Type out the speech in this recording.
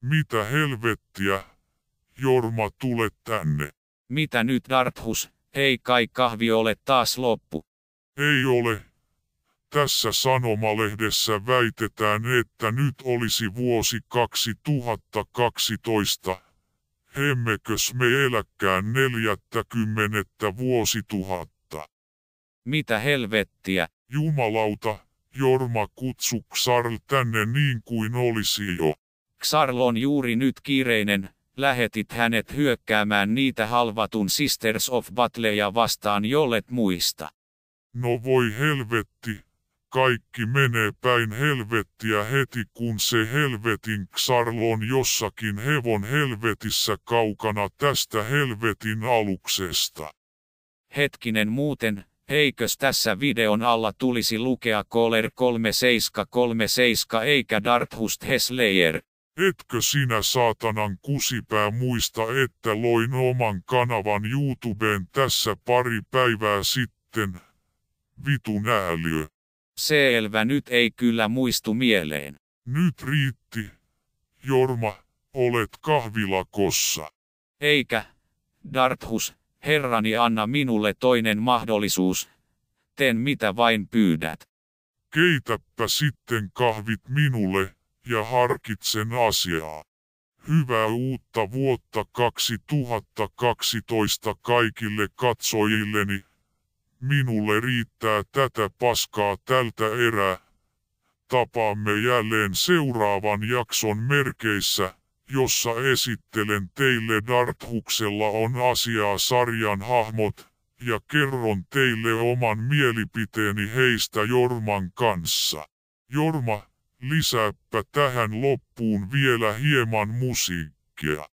Mitä helvettiä? Jorma, tule tänne. Mitä nyt Darthus, ei kai kahvi ole taas loppu. Ei ole. Tässä sanomalehdessä väitetään, että nyt olisi vuosi 2012. Emmekös me eläkään 40 vuosituhatta? Mitä helvettiä? Jumalauta, Jorma, kutsu Xarl tänne niin kuin olisi jo. Xarl on juuri nyt kiireinen, lähetit hänet hyökkäämään niitä halvatun Sisters of Battleja vastaan, jollet muista. No voi helvetti, kaikki menee päin helvettiä heti kun se helvetin Xarl on jossakin hevon helvetissä kaukana tästä helvetin aluksesta. Hetkinen muuten, eikös tässä videon alla tulisi lukea Caller 3737 eikä Darthus The Slayer? Etkö sinä saatanan kusipää muista, että loin oman kanavan YouTubeen tässä pari päivää sitten? Vitun ääliö. Selvä, nyt ei kyllä muistu mieleen. Nyt riitti. Jorma, olet kahvilakossa. Eikä, Darthus, herrani, anna minulle toinen mahdollisuus. Teen mitä vain pyydät. Keitäpä sitten kahvit minulle ja harkitsen asiaa. Hyvää uutta vuotta 2012 kaikille katsojilleni. Minulle riittää tätä paskaa tältä erää. Tapaamme jälleen seuraavan jakson merkeissä, jossa esittelen teille Darthuksella on asiaa -sarjan hahmot, ja kerron teille oman mielipiteeni heistä Jorman kanssa. Jorma, lisääpä tähän loppuun vielä hieman musiikkia.